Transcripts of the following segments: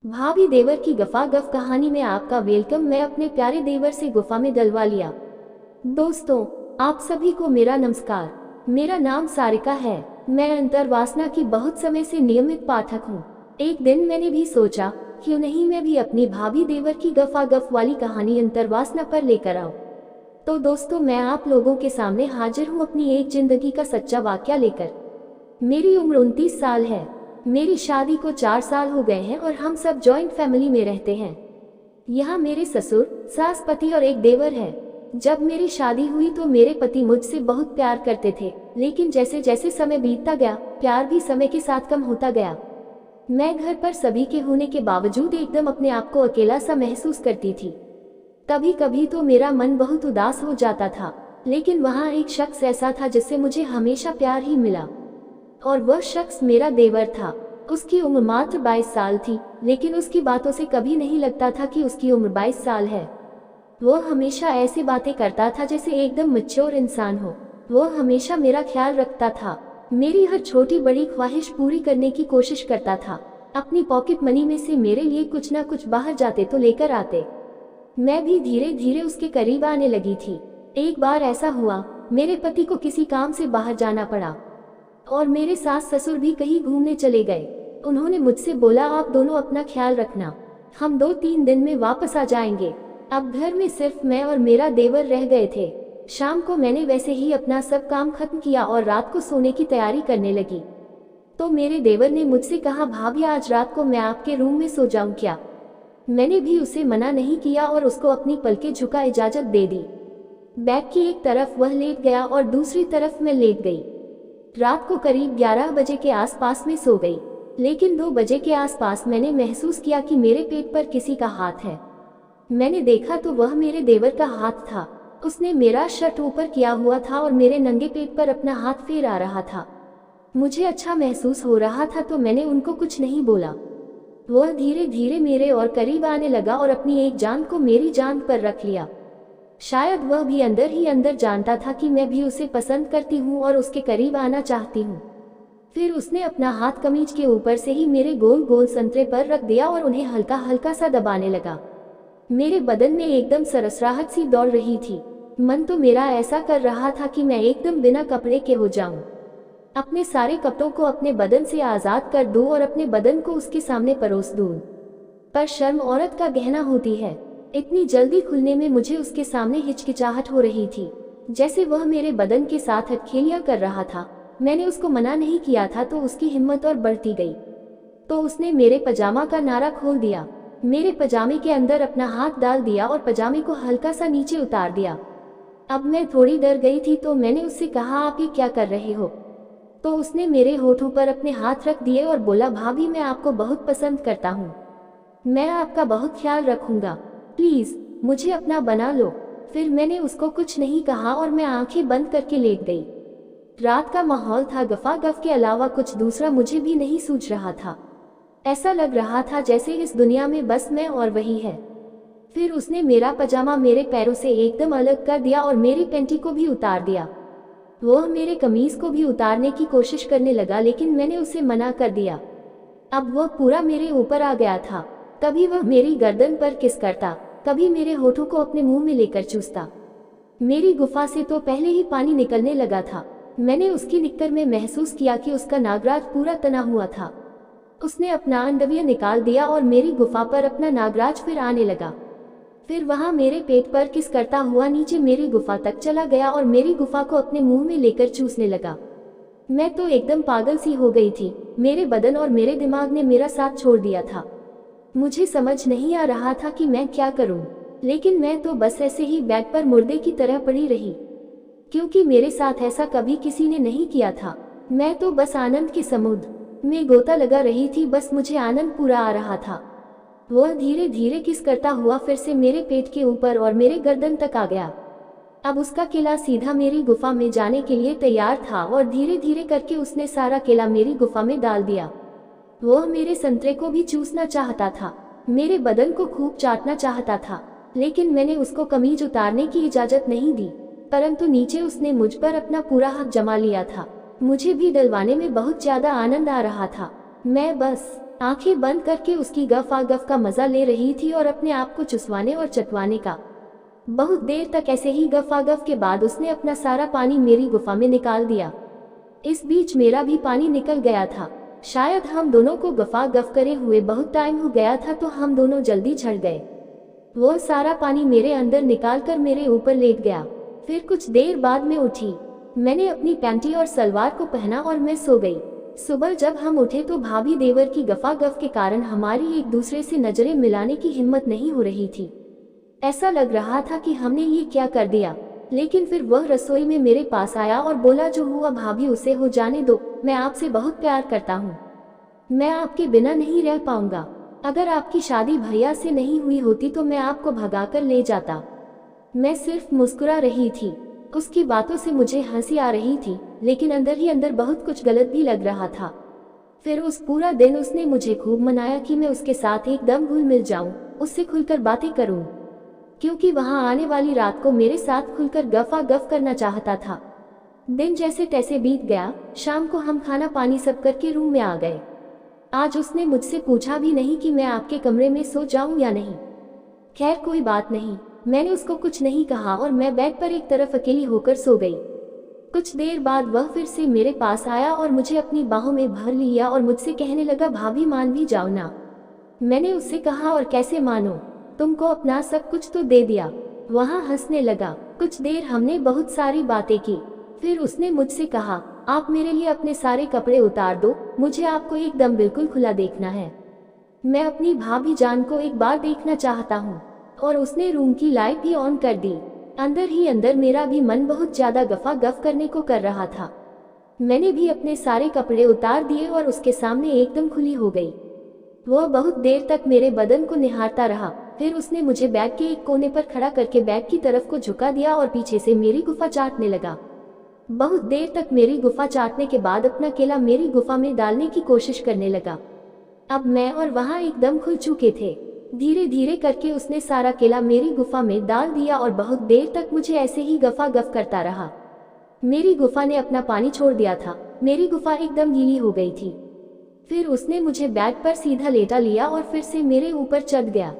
भाभी देवर की गफा गफ कहानी में आपका वेलकम। मैं अपने प्यारे देवर से गुफा में डलवा लिया। दोस्तों, आप सभी को मेरा नमस्कार। मेरा नाम सारिका है। मैं अंतर्वासना की बहुत समय से नियमित पाठक हूँ। एक दिन मैंने भी सोचा, क्यों नहीं मैं भी अपनी भाभी देवर की गफा गफ वाली कहानी अंतर्वासना पर लेकर आऊं। तो दोस्तों, मैं आप लोगों के सामने हाजिर हूँ अपनी एक जिंदगी का सच्चा वाकया लेकर। मेरी उम्र 29 साल है। मेरी शादी को 4 साल हो गए हैं और हम सब जॉइंट फैमिली में रहते हैं। यहाँ मेरे ससुर, सास, पति और एक देवर है। जब मेरी शादी हुई तो मेरे पति मुझसे बहुत प्यार करते थे, लेकिन जैसे जैसे समय बीतता गया, प्यार भी समय के साथ कम होता गया। मैं घर पर सभी के होने के बावजूद एकदम अपने आप को अकेला सा महसूस करती थी। कभी कभी तो मेरा मन बहुत उदास हो जाता था, लेकिन वहाँ एक शख्स ऐसा था जिससे मुझे हमेशा प्यार ही मिला, और वह शख्स मेरा देवर था। उसकी उम्र मात्र 22 साल थी, लेकिन उसकी बातों से कभी नहीं लगता था कि उसकी उम्र 22 साल है। वह हमेशा ऐसी बातें करता था जैसे एकदम मैच्योर इंसान हो। वह हमेशा मेरा ख्याल रखता था, मेरी हर छोटी बड़ी ख्वाहिश पूरी करने की कोशिश करता था। अपनी पॉकेट मनी में से मेरे लिए कुछ ना कुछ बाहर जाते तो लेकर आते। मैं भी धीरे धीरे उसके करीब आने लगी थी। एक बार ऐसा हुआ, मेरे पति को किसी काम से बाहर जाना पड़ा और मेरे सास ससुर भी कहीं घूमने चले गए। उन्होंने मुझसे बोला, आप दोनों अपना ख्याल रखना, हम 2-3 दिन में वापस आ जाएंगे। अब घर में सिर्फ मैं और मेरा देवर रह गए थे। शाम को मैंने वैसे ही अपना सब काम खत्म किया और रात को सोने की तैयारी करने लगी। तो मेरे देवर ने मुझसे कहा, भाभी आज रात को मैं आपके रूम में सो जाऊं क्या? मैंने भी उसे मना नहीं किया और उसको अपनी पलकें झुका इजाजत दे दी। बेड की एक तरफ वह लेट गया और दूसरी तरफ मैं लेट गई। रात को करीब 11 बजे के आसपास में सो गई, लेकिन 2 बजे के आसपास मैंने महसूस किया कि मेरे पेट पर किसी का हाथ है। मैंने देखा तो वह मेरे देवर का हाथ था। उसने मेरा शर्ट ऊपर किया हुआ था और मेरे नंगे पेट पर अपना हाथ फेर आ रहा था। मुझे अच्छा महसूस हो रहा था तो मैंने उनको कुछ नहीं बोला। वह धीरे धीरे मेरे और करीब आने लगा और अपनी एक जान को मेरी जान पर रख लिया। शायद वह भी अंदर ही अंदर जानता था कि मैं भी उसे पसंद करती हूँ और उसके करीब आना चाहती हूँ। फिर उसने अपना हाथ कमीज के ऊपर से ही मेरे गोल गोल संतरे पर रख दिया और उन्हें हल्का हल्का सा दबाने लगा। मेरे बदन में एकदम सरसराहट सी दौड़ रही थी। मन तो मेरा ऐसा कर रहा था कि मैं एकदम बिना कपड़े के हो जाऊं, अपने सारे कपड़ों को अपने बदन से आज़ाद कर दूं और अपने बदन को उसके सामने परोस दूं। पर शर्म औरत का गहना होती है। इतनी जल्दी खुलने में मुझे उसके सामने हिचकिचाहट हो रही थी, जैसे वह मेरे बदन के साथ हथखेलियां कर रहा था। मैंने उसको मना नहीं किया था तो उसकी हिम्मत और बढ़ती गई। तो उसने मेरे पजामा का नारा खोल दिया, मेरे पजामे के अंदर अपना हाथ डाल दिया और पजामे को हल्का सा नीचे उतार दिया। अब मैं थोड़ी डर गई थी तो मैंने उससे कहा, आप ये क्या कर रहे हो? तो उसने मेरे होठों पर अपने हाथ रख दिए और बोला, भाभी मैं आपको बहुत पसंद करता हूँ, मैं आपका बहुत ख्याल रखूंगा, प्लीज मुझे अपना बना लो। फिर मैंने उसको कुछ नहीं कहा और मैं आंखें बंद करके लेट गई। रात का माहौल था गफा गफ के अलावा कुछ दूसरा मुझे भी नहीं सूझ रहा था। ऐसा लग रहा था जैसे इस दुनिया में बस मैं और वही है। फिर उसने मेरा पजामा मेरे पैरों से एकदम अलग कर दिया और मेरी पेंटी को भी उतार दिया। वह मेरे कमीज को भी उतारने की कोशिश करने लगा, लेकिन मैंने उसे मना कर दिया। अब वह पूरा मेरे ऊपर आ गया था। कभी वह मेरी गर्दन पर किस करता, कभी मेरे होठों को अपने मुंह में लेकर चूसता। मेरी गुफा से तो पहले ही पानी निकलने लगा था। मैंने उसकी निक्कर में महसूस किया कि उसका नागराज पूरा तना हुआ था। उसने अपना अंडरवियर निकाल दिया और मेरी गुफा पर अपना नागराज फिर आने लगा। फिर वहां मेरे पेट पर किस करता हुआ नीचे मेरी गुफा तक चला गया और मेरी गुफा को अपने मुंह में लेकर चूसने लगा। मैं तो एकदम पागल सी हो गई थी। मेरे बदन और मेरे दिमाग ने मेरा साथ छोड़ दिया था। मुझे समझ नहीं आ रहा था कि मैं क्या करूं, लेकिन मैं तो बस ऐसे ही बेड पर मुर्दे की तरह पड़ी रही, क्योंकि मेरे साथ ऐसा कभी किसी ने नहीं किया था। मैं तो बस आनंद के समुद्र में गोता लगा रही थी, बस मुझे आनंद पूरा आ रहा था। वह धीरे धीरे किस करता हुआ फिर से मेरे पेट के ऊपर और मेरे गर्दन तक आ गया। अब उसका केला सीधा मेरी गुफा में जाने के लिए तैयार था और धीरे धीरे करके उसने सारा केला मेरी गुफा में डाल दिया। वह मेरे संतरे को भी चूसना चाहता था, मेरे बदन को खूब चाटना चाहता था, लेकिन मैंने उसको कमीज उतारने की इजाजत नहीं दी। परंतु नीचे उसने मुझ पर अपना पूरा हक जमा लिया था। मुझे भी डलवाने में बहुत ज्यादा आनंद आ रहा था। मैं बस आंखें बंद करके उसकी गफ का मजा ले रही थी और अपने आप को चुसवाने और चटवाने का। बहुत देर तक ऐसे ही गफ के बाद उसने अपना सारा पानी मेरी गुफा में निकाल दिया। इस बीच मेरा भी पानी निकल गया था। शायद हम दोनों को गफ करे हुए बहुत टाइम हो गया था, तो हम दोनों जल्दी झड़ गए। वो सारा पानी मेरे अंदर निकाल कर मेरे ऊपर लेट गया। फिर कुछ देर बाद मैं उठी। मैंने अपनी पैंटी और सलवार को पहना और मैं सो गई। सुबह जब हम उठे तो भाभी देवर की गफ के कारण हमारी एक दूसरे से नजरें मिलाने की हिम्मत नहीं हो रही थी। ऐसा लग रहा था कि हमने ये क्या कर दिया। लेकिन फिर वह रसोई में मेरे पास आया और बोला, जो हुआ भाभी उसे हो जाने दो, मैं आपसे बहुत प्यार करता हूँ, मैं आपके बिना नहीं रह पाऊंगा। अगर आपकी शादी भैया से नहीं हुई होती तो मैं आपको भगाकर ले जाता। मैं सिर्फ मुस्कुरा रही थी। उसकी बातों से मुझे हंसी आ रही थी, लेकिन अंदर ही अंदर बहुत कुछ गलत भी लग रहा था। फिर उस पूरा दिन उसने मुझे खूब मनाया कि मैं उसके साथ एकदम घुल मिल जाऊं, उससे खुलकर बातें करूं, क्योंकि वहां आने वाली रात को मेरे साथ खुलकर गफ करना चाहता था। दिन जैसे तैसे बीत गया। शाम को हम खाना पानी सब करके रूम में आ गए। आज उसने मुझसे पूछा भी नहीं कि मैं आपके कमरे में सो जाऊं या नहीं। खैर कोई बात नहीं, मैंने उसको कुछ नहीं कहा और मैं बेड पर एक तरफ अकेली होकर सो गई। कुछ देर बाद वह फिर से मेरे पास आया और मुझे अपनी बाहों में भर लिया और मुझसे कहने लगा, भाभी मान भी जाओ ना। मैंने उससे कहा, और कैसे मानो, तुमको अपना सब कुछ तो दे दिया। वहाँ हंसने लगा। कुछ देर हमने बहुत सारी बातें की। फिर उसने मुझसे कहा, आप मेरे लिए अपने सारे कपड़े उतार दो, मुझे आपको एकदम बिल्कुल खुला देखना है। मैं अपनी भाभी जान को एक बार देखना चाहता हूँ। और उसने रूम की लाइट भी ऑन कर दी। अंदर ही अंदर मेरा भी मन बहुत ज्यादा गफ करने को कर रहा था। मैंने भी अपने सारे कपड़े उतार दिए और उसके सामने एकदम खुली हो गई। वह बहुत देर तक मेरे बदन को निहारता रहा। फिर उसने मुझे बैग के एक कोने पर खड़ा करके बैग की तरफ को झुका दिया और पीछे से मेरी गुफा चाटने लगा। बहुत देर तक मेरी गुफा चाटने के बाद अपना केला मेरी गुफा में डालने की कोशिश करने लगा। अब मैं और वहाँ एकदम खुल चुके थे। धीरे धीरे करके उसने सारा केला मेरी गुफा में डाल दिया और बहुत देर तक मुझे ऐसे ही गफ करता रहा। मेरी गुफा ने अपना पानी छोड़ दिया था। मेरी गुफा एकदम गीली हो गई थी। फिर उसने मुझे बेड पर सीधा लेटा लिया और फिर से मेरे ऊपर चढ़ गया।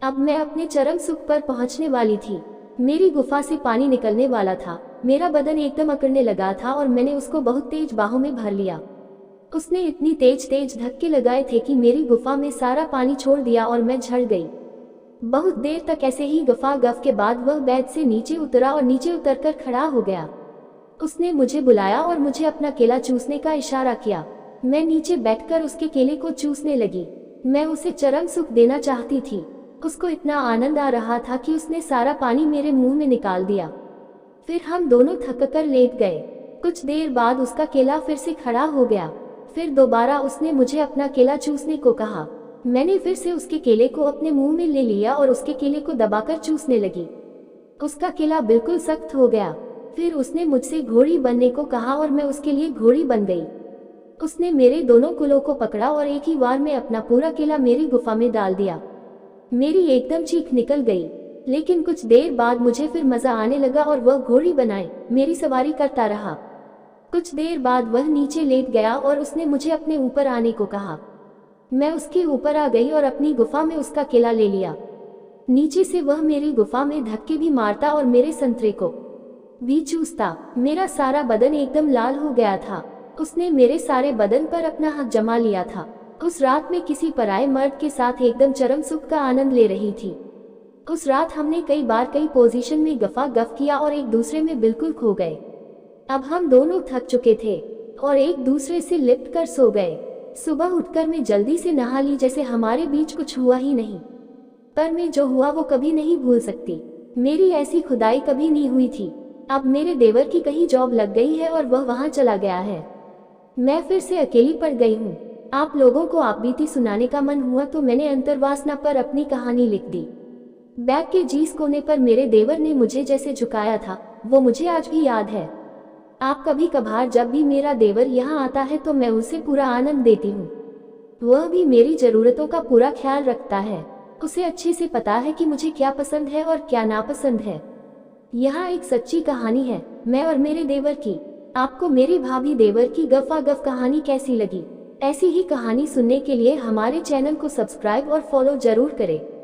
अब मैं अपने चरम सुख पर पहुंचने वाली थी। मेरी गुफा से पानी निकलने वाला था। मेरा बदन एकदम अकड़ने लगा था और मैंने उसको बहुत तेज बाहों में भर लिया। उसने इतनी तेज धक्के लगाए थे कि मेरी गुफा में सारा पानी छोड़ दिया और मैं झड़ गई। बहुत देर तक ऐसे ही गफ के बाद वह बेड से नीचे उतरा और नीचे उतरकर खड़ा हो गया। उसने मुझे बुलाया और मुझे अपना केला चूसने का इशारा किया। मैं नीचे बैठकर उसके केले को चूसने लगी। मैं उसे चरम सुख देना चाहती थी। उसको इतना आनंद आ रहा था कि उसने सारा पानी मेरे मुंह में निकाल दिया। फिर हम दोनों थक कर लेट गए। कुछ देर बाद उसका केला फिर से खड़ा हो गया। फिर दोबारा उसने मुझे अपना केला चूसने को कहा। मैंने फिर से उसके केले को अपने मुंह में ले लिया और उसके केले को दबाकर चूसने लगी। उसका केला बिल्कुल सख्त हो गया। फिर उसने मुझसे घोड़ी बनने को कहा और मैं उसके लिए घोड़ी बन गई। उसने मेरे दोनों कुलों को पकड़ा और एक ही बार में अपना पूरा केला मेरी गुफा में डाल दिया। मेरी एकदम चीख निकल गई। लेकिन कुछ देर बाद मुझे फिर मजा आने लगा और वह घोड़ी बनाए मेरी सवारी करता रहा। कुछ देर बाद वह नीचे लेट गया और उसने मुझे अपने ऊपर आने को कहा। मैं उसके ऊपर आ गई और अपनी गुफा में उसका केला ले लिया। नीचे से वह मेरी गुफा में धक्के भी मारता और मेरे संतरे को भी चूसता। मेरा सारा बदन एकदम लाल हो गया था। उसने मेरे सारे बदन पर अपना हाथ जमा लिया था। उस रात में किसी पराये मर्द के साथ एकदम चरम सुख का आनंद ले रही थी। उस रात हमने कई बार कई पोजीशन में गफ किया और एक दूसरे में बिल्कुल खो गए। अब हम दोनों थक चुके थे और एक दूसरे से लिपट कर सो गए। सुबह उठकर मैं जल्दी से नहा ली, जैसे हमारे बीच कुछ हुआ ही नहीं। पर मैं जो हुआ वो कभी नहीं भूल सकती। मेरी ऐसी खुदाई कभी नहीं हुई थी। अब मेरे देवर की कहीं जॉब लग गई है और वह वहां चला गया है। मैं फिर से अकेली पड़ गई हूँ। आप लोगों को आप बीती सुनाने का मन हुआ तो मैंने अंतर्वासना पर अपनी कहानी लिख दी। बैग के जिस कोने पर मेरे देवर ने मुझे जैसे झुकाया था वो मुझे आज भी याद है। आप कभी कभार जब भी मेरा देवर यहाँ आता है तो मैं उसे पूरा आनंद देती हूँ। वह भी मेरी जरूरतों का पूरा ख्याल रखता है। उसे अच्छे से पता है कि मुझे क्या पसंद है और क्या नापसंद है। यहाँ एक सच्ची कहानी है, मैं और मेरे देवर की। आपको मेरी भाभी देवर की गफ कहानी कैसी लगी? ऐसी ही कहानी सुनने के लिए हमारे चैनल को सब्सक्राइब और फॉलो जरूर करें।